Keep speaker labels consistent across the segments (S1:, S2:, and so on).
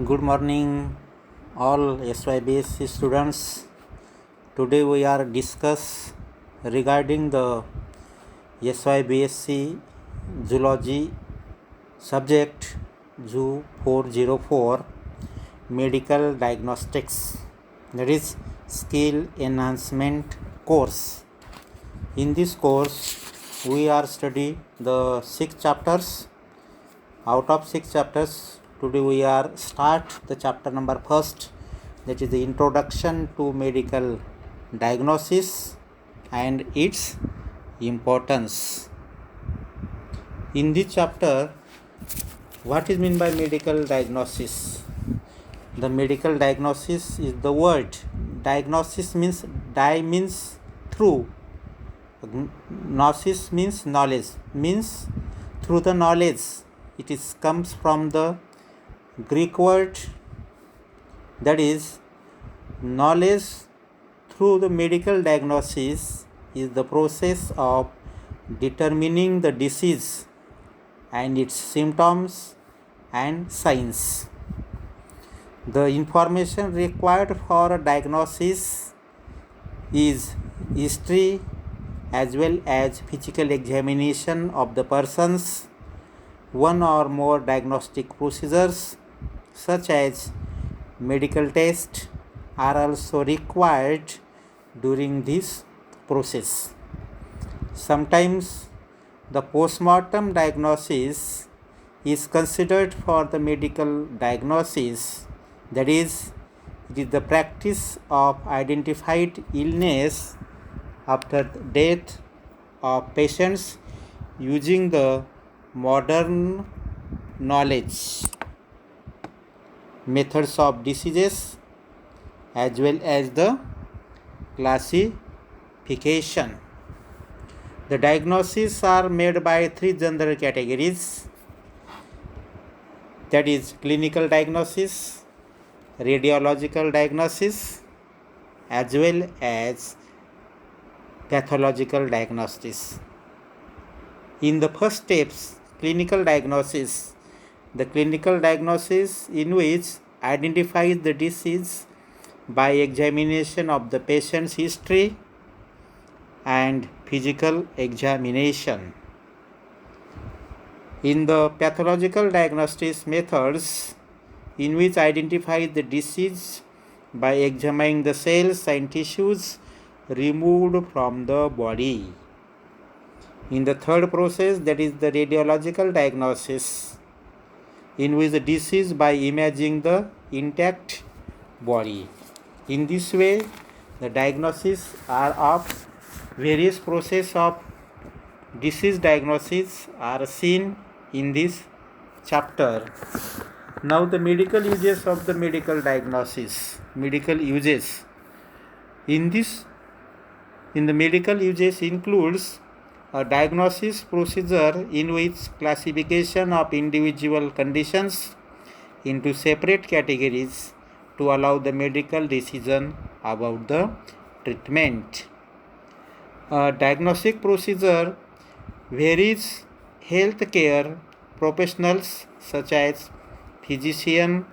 S1: Good morning, all SYBSC students. Today we are discuss regarding the SYBSC Zoology subject Zoo 404 Medical Diagnostics, that is Skill Enhancement course. In this course, we are study the 6 chapters. Out of 6 chapters, today we are start the chapter number first, that is the introduction to medical diagnosis and its importance. In this chapter, what is meant by medical diagnosis? The medical diagnosis is the word. Diagnosis means true. Gnosis means knowledge, means through the knowledge. It comes from the Greek word, that is knowledge through the medical diagnosis is the process of determining the disease and its symptoms and signs. The information required for a diagnosis is history as well as physical examination of the persons. One or more diagnostic procedures such as medical tests are also required during this process. Sometimes the postmortem diagnosis is considered for the medical diagnosis, that is, it is the practice of identified illness after death of patients using the modern knowledge, methods of diseases as well as the classification. The diagnoses are made by 3 general categories, that is clinical diagnosis, radiological diagnosis as well as pathological diagnosis. In the first steps, clinical diagnosis, the clinical diagnosis in which identifies the disease by examination of the patient's history and physical examination. In the pathological diagnosis methods, in which identifies the disease by examining the cells and tissues removed from the body. In the third process, that is the radiological diagnosis, in which the disease by imaging the intact body. In this way, the diagnoses are of various process of disease diagnosis are seen in this chapter. Now the medical uses of the medical diagnosis. Medical uses. In the medical uses includes a diagnosis procedure in which classification of individual conditions into separate categories to allow the medical decision about the treatment. A diagnostic procedure varies healthcare professionals such as physician,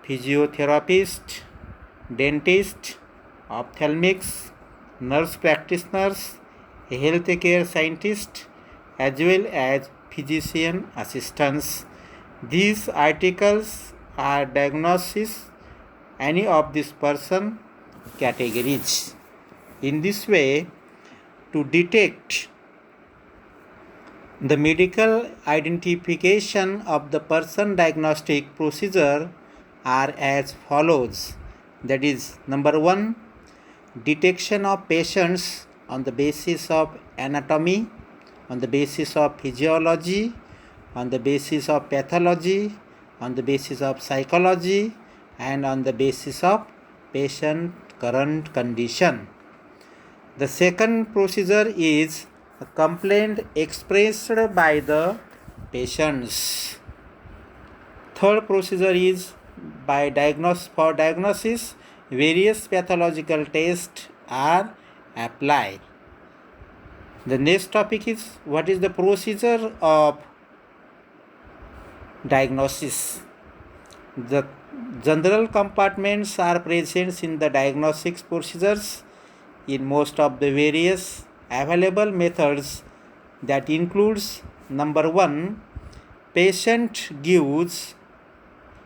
S1: physiotherapist, dentist, ophthalmics, nurse practitioners, healthcare scientists as well as physician assistants. These articles are diagnosis any of these person categories. In this way, to detect the medical identification of the person diagnostic procedure are as follows. That is, number 1, detection of patients on the basis of anatomy, on the basis of physiology, on the basis of pathology, on the basis of psychology, and on the basis of patient current condition. The second procedure is a complaint expressed by the patients. Third procedure is by diagnosis, various pathological tests are applied. The next topic is what is the procedure of diagnosis. The general compartments are present in the diagnostics procedures in most of the various available methods. That includes number 1, patient gives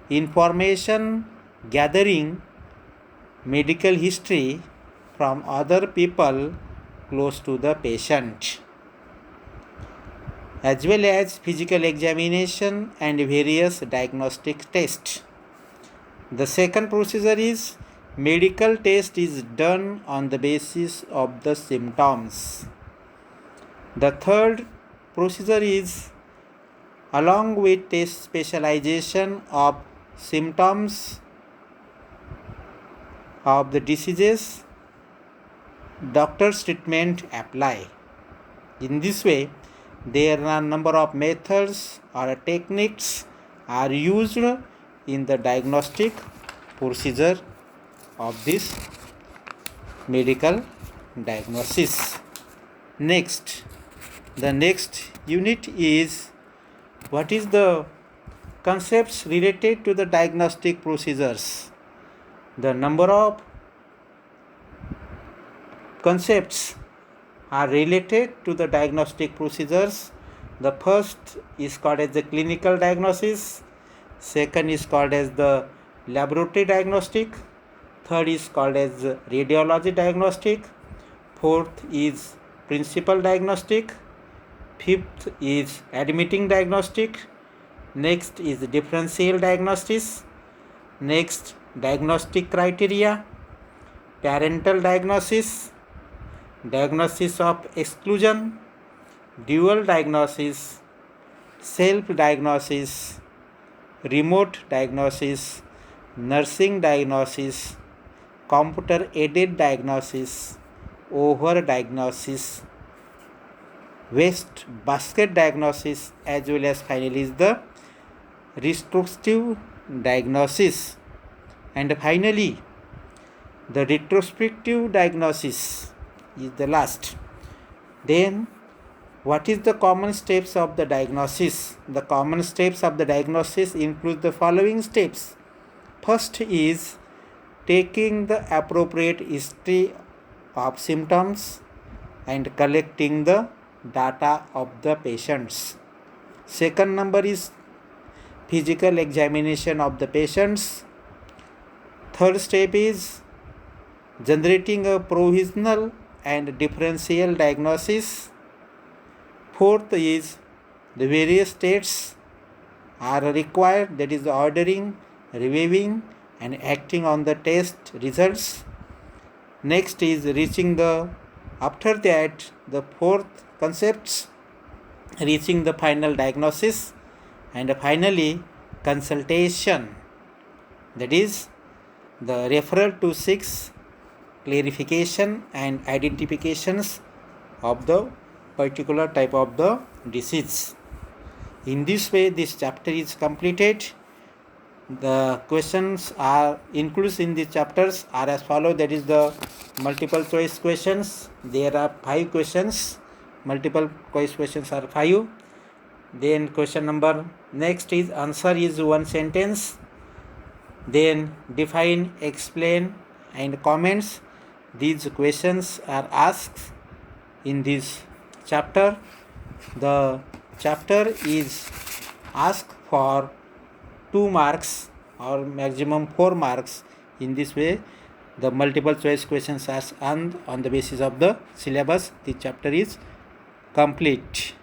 S1: information gathering medical history from other people close to the patient, as well as physical examination and various diagnostic tests. The second procedure is medical test is done on the basis of the symptoms. The third procedure is along with test specialization of symptoms of the diseases, doctor's treatment apply. In this way, there are a number of methods or techniques are used in the diagnostic procedure of this medical diagnosis. Next, the next unit is what is the concepts related to the diagnostic procedures. The number of concepts are related to the diagnostic procedures. The first is called as the clinical diagnosis, second is called as the laboratory diagnostic, third is called as radiology diagnostic, fourth is principal diagnostic, fifth is admitting diagnostic, next is differential diagnosis, next diagnostic criteria, parental diagnosis, diagnosis of exclusion, dual diagnosis, self-diagnosis, remote diagnosis, nursing diagnosis, computer-aided diagnosis, over-diagnosis, waste basket diagnosis, as well as finally is the retrospective diagnosis. And finally, the retrospective diagnosis is the last. Then, what is the common steps of the diagnosis? The common steps of the diagnosis include the following steps. First is taking the appropriate history of symptoms and collecting the data of the patients. Second number is physical examination of the patients. Third step is generating a provisional and differential diagnosis. Fourth is the various tests are required, that is ordering, reviewing and acting on the test results. Next is after that the fourth concepts, reaching the final diagnosis, and finally consultation, that is the referral to seek clarification and identifications of the particular type of the disease. In this way, this chapter is completed. The questions are included in the chapters are as follows. That is the multiple choice questions. There are 5 questions. Multiple choice questions are 5. Then question number next is answer is one sentence. Then define, explain and comments. These questions are asked in this chapter. The chapter is asked for 2 marks or maximum 4 marks. In this way, the multiple choice questions are on the basis of the syllabus. The chapter is complete.